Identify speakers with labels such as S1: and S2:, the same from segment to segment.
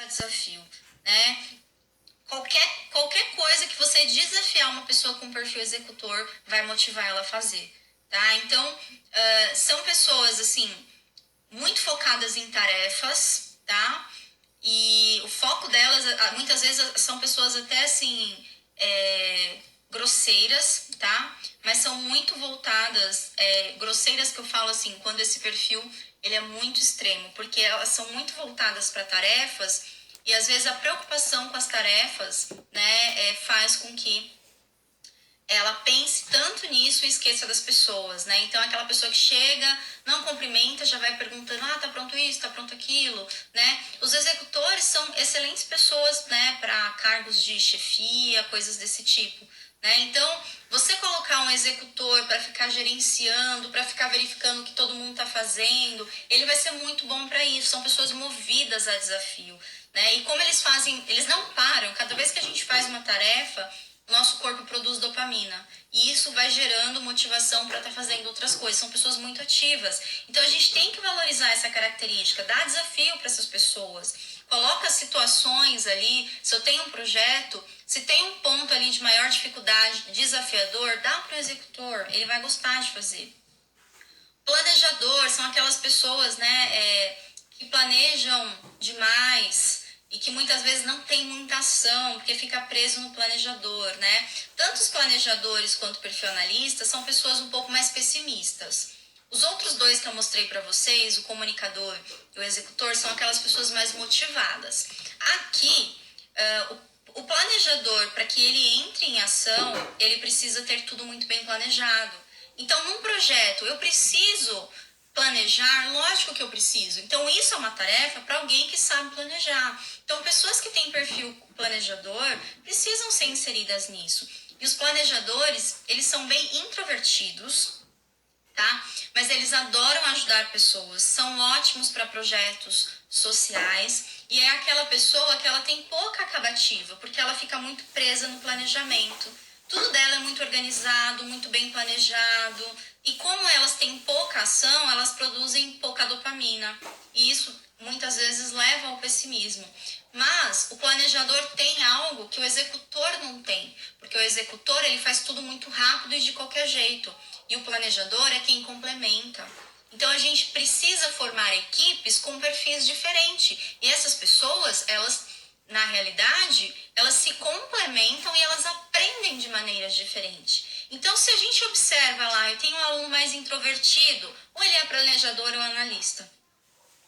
S1: desafio, né? Qualquer coisa que você desafiar uma pessoa com perfil executor vai motivar ela a fazer, tá? Então, são pessoas, assim, muito focadas em tarefas, tá? E o foco delas, muitas vezes, são pessoas até, assim, grosseiras, tá? Mas são muito voltadas, grosseiras que eu falo, assim, quando esse perfil, ele é muito extremo, porque elas são muito voltadas para tarefas e, às vezes, a preocupação com as tarefas, né, faz com que ela pense tanto nisso e esqueça das pessoas, né? Então, aquela pessoa que chega, não cumprimenta, já vai perguntando, tá pronto isso, tá pronto aquilo, né? Os executores são excelentes pessoas, né, para cargos de chefia, coisas desse tipo, né? Então, você colocar um executor para ficar gerenciando, para ficar verificando o que todo mundo tá fazendo, ele vai ser muito bom para isso. São pessoas movidas a desafio, né? E como eles fazem, eles não param. Cada vez que a gente faz uma tarefa, nosso corpo produz dopamina. E isso vai gerando motivação para estar fazendo outras coisas. São pessoas muito ativas. Então a gente tem que valorizar essa característica, dar desafio para essas pessoas. Coloca situações ali, se eu tenho um projeto, se tem um ponto ali de maior dificuldade, desafiador, dá para o executor, ele vai gostar de fazer. Planejador são aquelas pessoas, né, que planejam demais e que muitas vezes não tem muita ação, porque fica preso no planejador, né? Tanto os planejadores quanto o perfil analista são pessoas um pouco mais pessimistas. Os outros dois que eu mostrei para vocês, o comunicador e o executor, são aquelas pessoas mais motivadas. Aqui, o planejador, para que ele entre em ação, ele precisa ter tudo muito bem planejado. Então, num projeto, eu preciso planejar, lógico que eu preciso. Então, isso é uma tarefa para alguém que sabe planejar. Então, pessoas que têm perfil planejador precisam ser inseridas nisso. E os planejadores, eles são bem introvertidos, tá? Mas eles adoram ajudar pessoas, são ótimos para projetos sociais e é aquela pessoa que ela tem pouca acabativa, porque ela fica muito presa no planejamento. Tudo dela é muito organizado, muito bem planejado. E como elas têm pouca ação, elas produzem pouca dopamina. E isso muitas vezes leva ao pessimismo. Mas o planejador tem algo que o executor não tem. Porque o executor ele faz tudo muito rápido e de qualquer jeito. E o planejador é quem complementa. Então a gente precisa formar equipes com perfis diferentes. E essas pessoas, elas, na realidade, elas se complementam e elas aprendem de maneiras diferentes. Então, se a gente observa lá, eu tenho um aluno mais introvertido, ou ele é planejador ou analista,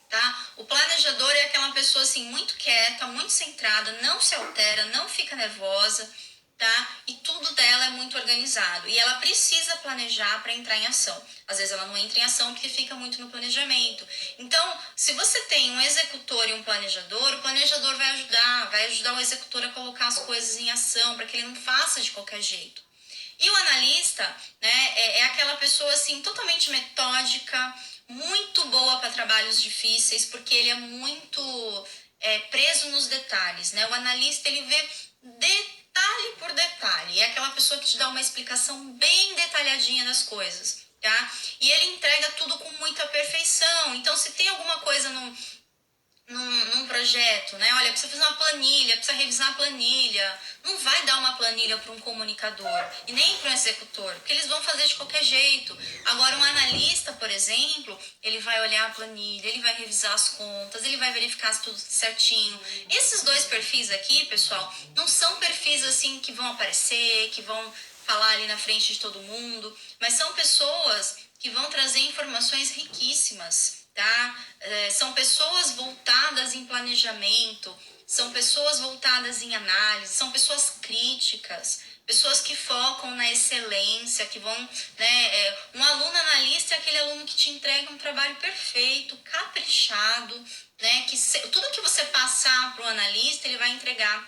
S1: tá? O planejador é aquela pessoa assim muito quieta, muito centrada, não se altera, não fica nervosa, tá? E tudo dela é muito organizado. E ela precisa planejar para entrar em ação. Às vezes ela não entra em ação porque fica muito no planejamento. Então, se você tem um executor e um planejador, o planejador vai ajudar o executor a colocar as coisas em ação para que ele não faça de qualquer jeito. E o analista, né, é aquela pessoa assim totalmente metódica, muito boa para trabalhos difíceis, porque ele é muito preso nos detalhes, né? O analista ele vê detalhe por detalhe, é aquela pessoa que te dá uma explicação bem detalhadinha das coisas, tá? E ele entrega tudo com muita perfeição. Então, se tem alguma coisa num projeto, né? Olha, precisa fazer uma planilha, precisa revisar a planilha. Não vai dar uma planilha para um comunicador e nem para um executor, porque eles vão fazer de qualquer jeito. Agora, um analista, por exemplo, ele vai olhar a planilha, ele vai revisar as contas, ele vai verificar se tudo certinho. Esses dois perfis aqui, pessoal, não são perfis assim que vão aparecer, que vão falar ali na frente de todo mundo, mas são pessoas que vão trazer informações riquíssimas, tá? São pessoas voltadas em planejamento, são pessoas voltadas em análise, são pessoas críticas, pessoas que focam na excelência, que vão, né? Um aluno analista é aquele aluno que te entrega um trabalho perfeito, caprichado, né? Tudo que você passar para o analista, ele vai entregar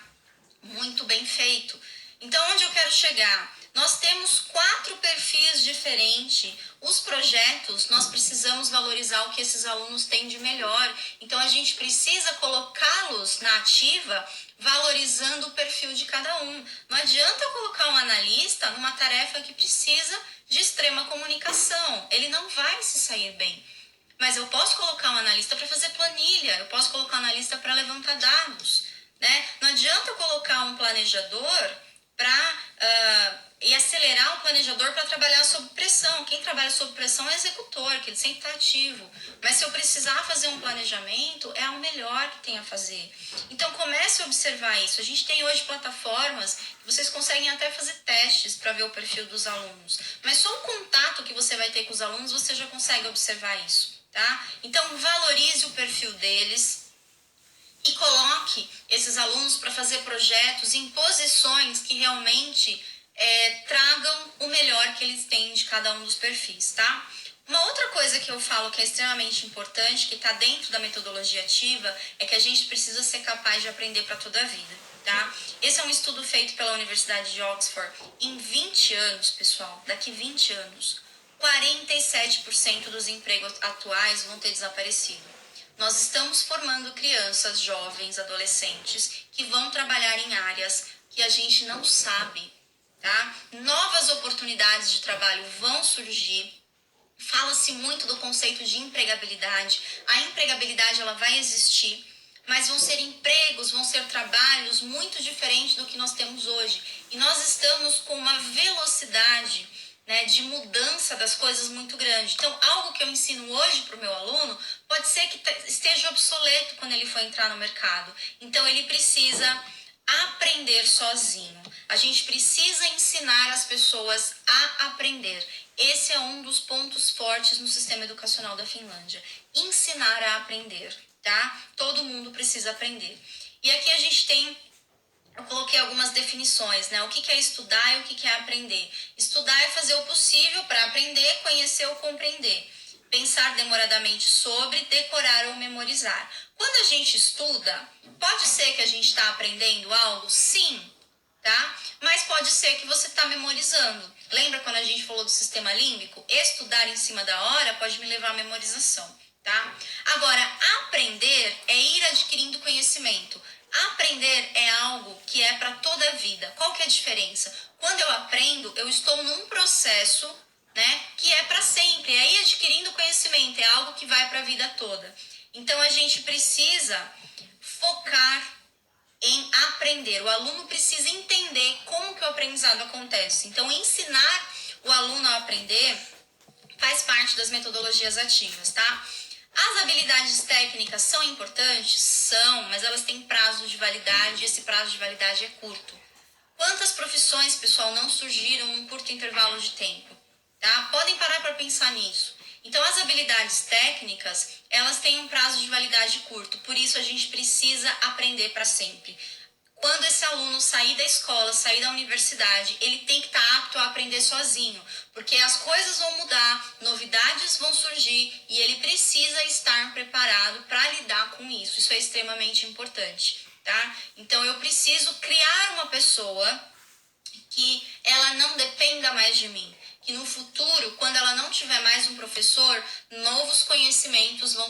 S1: muito bem feito. Então, onde eu quero chegar? Nós temos 4 perfis diferentes. Os projetos, nós precisamos valorizar o que esses alunos têm de melhor. Então, a gente precisa colocá-los na ativa, valorizando o perfil de cada um. Não adianta eu colocar um analista numa tarefa que precisa de extrema comunicação. Ele não vai se sair bem. Mas eu posso colocar um analista para fazer planilha, eu posso colocar um analista para levantar dados, né? Não adianta eu colocar um planejador e acelerar o planejador para trabalhar sob pressão. Quem trabalha sob pressão é o executor, que ele sempre está ativo. Mas se eu precisar fazer um planejamento, é o melhor que tem a fazer. Então comece a observar isso. A gente tem hoje plataformas que vocês conseguem até fazer testes para ver o perfil dos alunos. Mas só o contato que você vai ter com os alunos, você já consegue observar isso, tá? Então valorize o perfil deles e coloque esses alunos para fazer projetos em posições que realmente tragam o melhor que eles têm de cada um dos perfis, tá? Uma outra coisa que eu falo que é extremamente importante, que está dentro da metodologia ativa, é que a gente precisa ser capaz de aprender para toda a vida, tá? Esse é um estudo feito pela Universidade de Oxford. Em 20 anos, pessoal, daqui 20 anos, 47% dos empregos atuais vão ter desaparecido. Nós estamos formando crianças, jovens, adolescentes que vão trabalhar em áreas que a gente não sabe, tá? Novas oportunidades de trabalho vão surgir. Fala-se muito do conceito de empregabilidade. A empregabilidade ela vai existir, mas vão ser empregos, vão ser trabalhos muito diferentes do que nós temos hoje. E nós estamos com uma velocidade, né, de mudança das coisas muito grande. Então, algo que eu ensino hoje para o meu aluno pode ser que esteja obsoleto quando ele for entrar no mercado. Então, ele precisa aprender sozinho. A gente precisa ensinar as pessoas a aprender. Esse é um dos pontos fortes no sistema educacional da Finlândia. Ensinar a aprender, tá? Todo mundo precisa aprender. E aqui a gente tem... Eu coloquei algumas definições, né? O que é estudar e o que é aprender. Estudar é fazer o possível para aprender, conhecer ou compreender. Pensar demoradamente sobre, decorar ou memorizar. Quando a gente estuda, pode ser que a gente está aprendendo algo? Sim, tá? Mas pode ser que você está memorizando. Lembra quando a gente falou do sistema límbico? Estudar em cima da hora pode me levar à memorização, tá? Agora, aprender é ir adquirindo conhecimento. Aprender é algo que é para toda a vida. Qual que é a diferença? Quando eu aprendo, eu estou num processo, né, que é para sempre. É ir adquirindo conhecimento, é algo que vai para a vida toda. Então a gente precisa focar em aprender. O aluno precisa entender como que o aprendizado acontece. Então ensinar o aluno a aprender faz parte das metodologias ativas, tá? As habilidades técnicas são importantes? São, mas elas têm prazo de validade e esse prazo de validade é curto. Quantas profissões, pessoal, não surgiram em um curto intervalo de tempo? Tá? Podem parar para pensar nisso. Então, as habilidades técnicas, elas têm um prazo de validade curto, por isso a gente precisa aprender para sempre. Quando esse aluno sair da escola, sair da universidade, ele tem que estar apto a aprender sozinho, porque as coisas vão mudar, novidades vão surgir e ele precisa estar preparado para lidar com isso. Isso é extremamente importante, tá? Então eu preciso criar uma pessoa que ela não dependa mais de mim, que no futuro, quando ela não tiver mais um professor, novos conhecimentos vão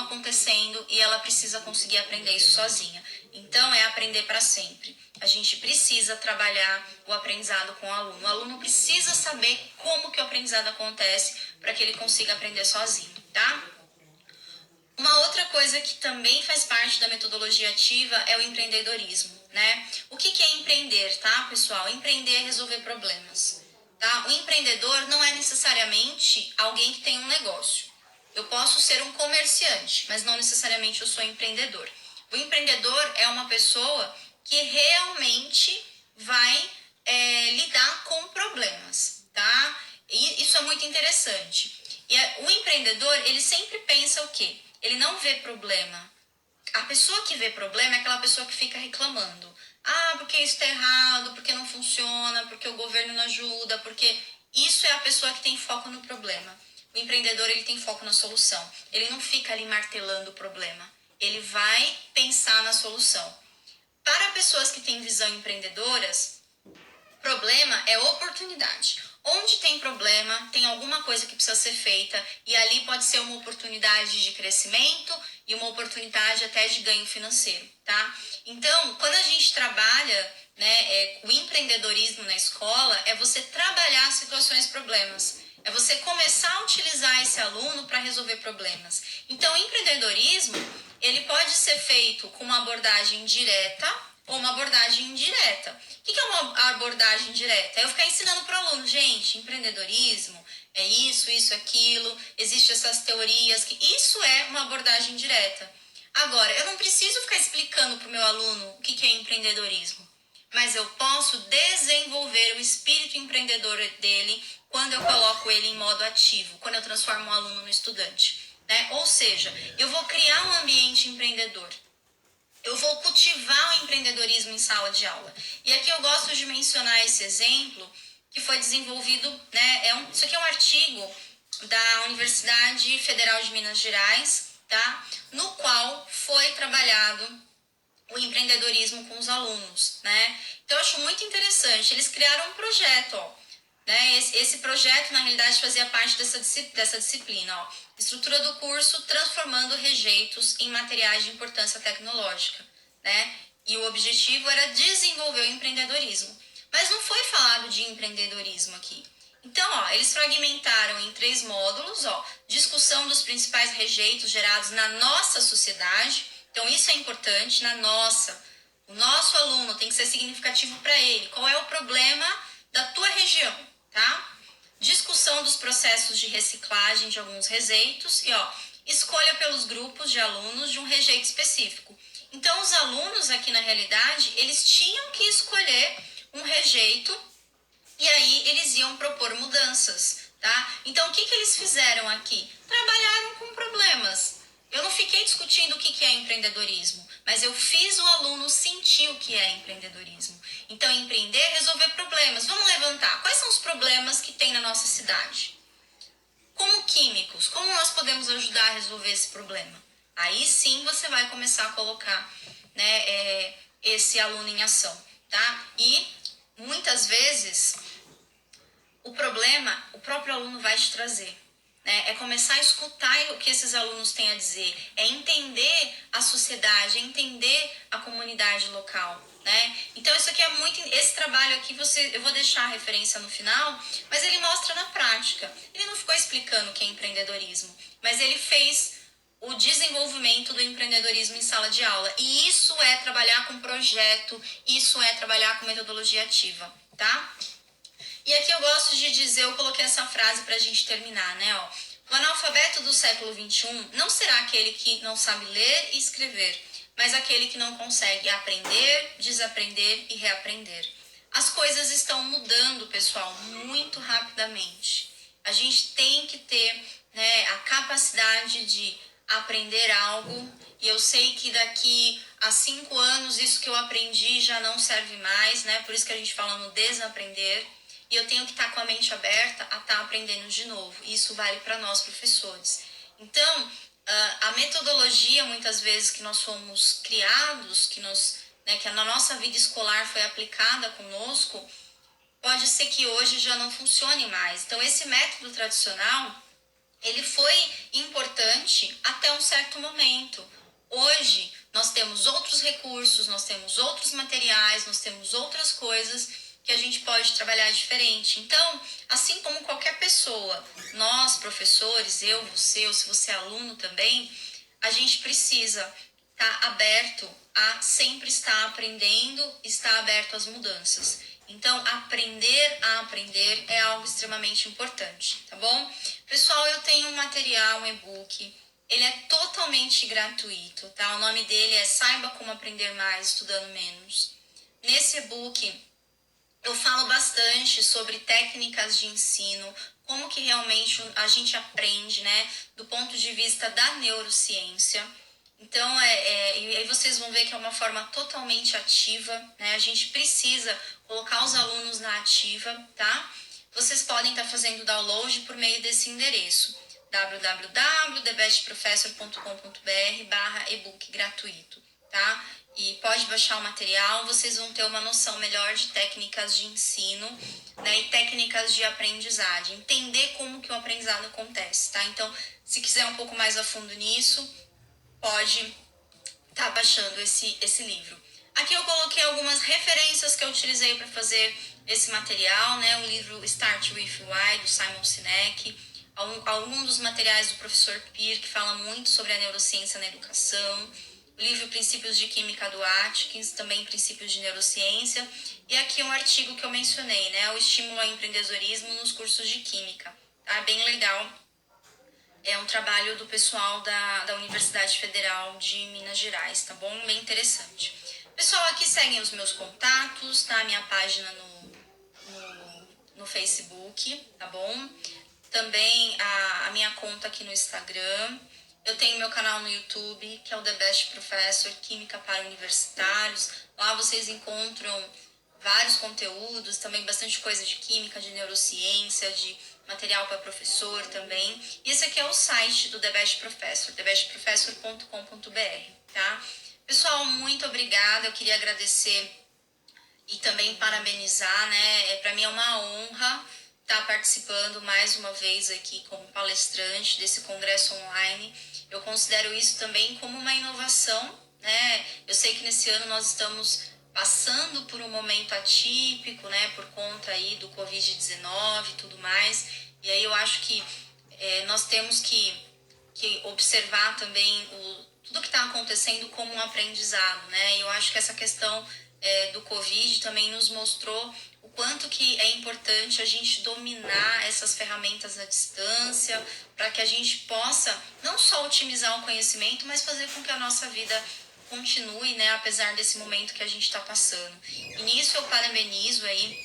S1: acontecendo e ela precisa conseguir aprender isso sozinha. Então, é aprender para sempre. A gente precisa trabalhar o aprendizado com o aluno. O aluno precisa saber como que o aprendizado acontece para que ele consiga aprender sozinho, tá? Uma outra coisa que também faz parte da metodologia ativa é o empreendedorismo, né? O que é empreender, tá, pessoal? Empreender é resolver problemas, tá? O empreendedor não é necessariamente alguém que tem um negócio. Eu posso ser um comerciante, mas não necessariamente eu sou empreendedor. O empreendedor é uma pessoa que realmente vai lidar com problemas, tá? E isso é muito interessante. E o empreendedor, ele sempre pensa o quê? Ele não vê problema. A pessoa que vê problema é aquela pessoa que fica reclamando. Ah, porque isso está errado, porque não funciona, porque o governo não ajuda, porque... Isso é a pessoa que tem foco no problema. O empreendedor, ele tem foco na solução. Ele não fica ali martelando o problema. Ele vai pensar na solução. Para pessoas que têm visão empreendedoras, problema é oportunidade. Onde tem problema, tem alguma coisa que precisa ser feita e ali pode ser uma oportunidade de crescimento e uma oportunidade até de ganho financeiro, tá? Então, quando a gente trabalha, né, o empreendedorismo na escola, é você trabalhar situações problemas. É você começar a utilizar esse aluno para resolver problemas. Então, o empreendedorismo, ele pode ser feito com uma abordagem direta ou uma abordagem indireta. O que é uma abordagem direta? É eu ficar ensinando para o aluno, gente, empreendedorismo é isso, aquilo, existem essas teorias, que isso é uma abordagem direta. Agora, eu não preciso ficar explicando para o meu aluno o que é empreendedorismo, mas eu posso desenvolver o espírito empreendedor dele quando eu coloco ele em modo ativo, quando eu transformo um aluno no estudante, né? Ou seja, eu vou criar um ambiente empreendedor. Eu vou cultivar o empreendedorismo em sala de aula. E aqui eu gosto de mencionar esse exemplo que foi desenvolvido, né? Isso aqui é um artigo da Universidade Federal de Minas Gerais, tá? No qual foi trabalhado o empreendedorismo com os alunos, né? Então eu acho muito interessante. Eles criaram um projeto, ó, né? Esse projeto, na realidade, fazia parte dessa disciplina, ó. Estrutura do curso, transformando rejeitos em materiais de importância tecnológica, né? E o objetivo era desenvolver o empreendedorismo. Mas não foi falado de empreendedorismo aqui. Então, ó, eles fragmentaram em 3 módulos, ó, discussão dos principais rejeitos gerados na nossa sociedade. Então, isso é importante, o nosso aluno tem que ser significativo para ele. Qual é o problema da tua região, tá? Discussão dos processos de reciclagem de alguns rejeitos e, ó, escolha pelos grupos de alunos de um rejeito específico. Então, os alunos aqui, na realidade, eles tinham que escolher um rejeito e aí eles iam propor mudanças, tá? Então, o que eles fizeram aqui? Trabalharam com problemas. Eu não fiquei discutindo o que é empreendedorismo, mas eu fiz o aluno sentir o que é empreendedorismo. Então, empreender é resolver problemas. Vamos levantar. Quais são os problemas que tem na nossa cidade? Como químicos, como nós podemos ajudar a resolver esse problema? Aí sim você vai começar a colocar, né, esse aluno em ação, tá? E muitas vezes o problema o próprio aluno vai te trazer. É começar a escutar o que esses alunos têm a dizer, é entender a sociedade, é entender a comunidade local, né? Então isso aqui é muito, esse trabalho aqui eu vou deixar a referência no final, mas ele mostra na prática. Ele não ficou explicando o que é empreendedorismo, mas ele fez o desenvolvimento do empreendedorismo em sala de aula. E isso é trabalhar com projeto, isso é trabalhar com metodologia ativa, tá? E aqui eu gosto de dizer, eu coloquei essa frase para a gente terminar, né? Ó, o analfabeto do século XXI não será aquele que não sabe ler e escrever, mas aquele que não consegue aprender, desaprender e reaprender. As coisas estão mudando, pessoal, muito rapidamente. A gente tem que ter, né, a capacidade de aprender algo, e eu sei que daqui a 5 anos isso que eu aprendi já não serve mais, né? Por isso que a gente fala no desaprender. E eu tenho que estar com a mente aberta a estar aprendendo de novo. E isso vale para nós, professores. Então, a metodologia, muitas vezes, que nós fomos criados, que na nossa vida escolar foi aplicada conosco, pode ser que hoje já não funcione mais. Então, esse método tradicional, ele foi importante até um certo momento. Hoje, nós temos outros recursos, nós temos outros materiais, nós temos outras coisas que a gente pode trabalhar diferente. Então, assim como qualquer pessoa, nós, professores, eu, você, ou se você é aluno também, a gente precisa estar aberto a sempre estar aprendendo, estar aberto às mudanças. Então, aprender a aprender é algo extremamente importante, tá bom? Pessoal, eu tenho um material, um e-book, ele é totalmente gratuito, tá? O nome dele é Saiba Como Aprender Mais Estudando Menos. Nesse e-book, eu falo bastante sobre técnicas de ensino, como que realmente a gente aprende, né, do ponto de vista da neurociência. Então, e aí vocês vão ver que é uma forma totalmente ativa, né? A gente precisa colocar os alunos na ativa, tá? Vocês podem estar fazendo download por meio desse endereço, www.thebestprofessor.com.br/ebook gratuito, tá? E pode baixar o material, vocês vão ter uma noção melhor de técnicas de ensino, né, e técnicas de aprendizagem, entender como que o aprendizado acontece, tá? Então, se quiser um pouco mais a fundo nisso, pode estar baixando esse livro. Aqui eu coloquei algumas referências que eu utilizei para fazer esse material, né? O livro Start With Why, do Simon Sinek, alguns dos materiais do professor Peer, que fala muito sobre a neurociência na educação, o livro Princípios de Química do Atkins, também Princípios de Neurociência, e aqui um artigo que eu mencionei, né? O estímulo ao empreendedorismo nos cursos de Química. Tá? Bem legal. É um trabalho do pessoal da Universidade Federal de Minas Gerais, tá bom? Bem interessante. Pessoal, aqui seguem os meus contatos, tá? Minha página no Facebook, tá bom? Também a minha conta aqui no Instagram. Eu tenho meu canal no YouTube, que é o The Best Professor, Química para Universitários. Lá vocês encontram vários conteúdos, também bastante coisa de química, de neurociência, de material para professor também. E esse aqui é o site do The Best Professor, thebestprofessor.com.br, tá? Pessoal, muito obrigada. Eu queria agradecer e também parabenizar, né? Para mim é uma honra estar participando mais uma vez aqui como palestrante desse congresso online. Eu considero isso também como uma inovação, né? Eu sei que nesse ano nós estamos passando por um momento atípico, né? Por conta aí do Covid-19 e tudo mais. E aí eu acho que nós temos que observar também tudo que está acontecendo como um aprendizado, né? E eu acho que essa questão do Covid também nos mostrou o quanto que é importante a gente dominar essas ferramentas à distância, para que a gente possa não só otimizar o conhecimento, mas fazer com que a nossa vida continue, né, apesar desse momento que a gente está passando. E nisso eu parabenizo aí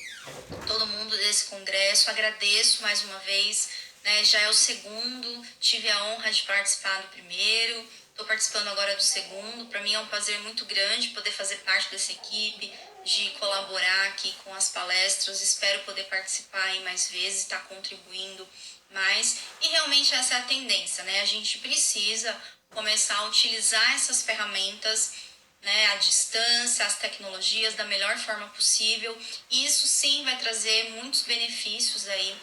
S1: todo mundo desse congresso, agradeço mais uma vez, né, já é o segundo, tive a honra de participar do primeiro, estou participando agora do segundo. Para mim é um prazer muito grande poder fazer parte dessa equipe, de colaborar aqui com as palestras. Espero poder participar aí mais vezes, estar contribuindo mais. E realmente essa é a tendência, né? A gente precisa começar a utilizar essas ferramentas, né, à distância, as tecnologias da melhor forma possível. E isso sim vai trazer muitos benefícios aí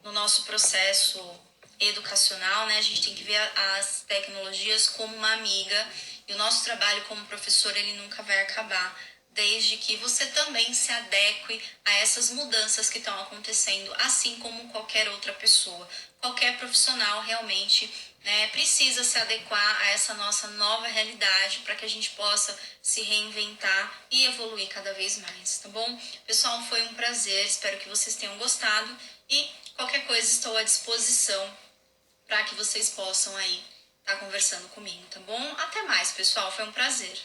S1: no nosso processo educacional, né? A gente tem que ver as tecnologias como uma amiga, e o nosso trabalho como professor, ele nunca vai acabar, desde que você também se adeque a essas mudanças que estão acontecendo, assim como qualquer outra pessoa. Qualquer profissional realmente, né, precisa se adequar a essa nossa nova realidade para que a gente possa se reinventar e evoluir cada vez mais, tá bom? Pessoal, foi um prazer, espero que vocês tenham gostado, e qualquer coisa estou à disposição para que vocês possam aí estar conversando comigo, tá bom? Até mais, pessoal, foi um prazer.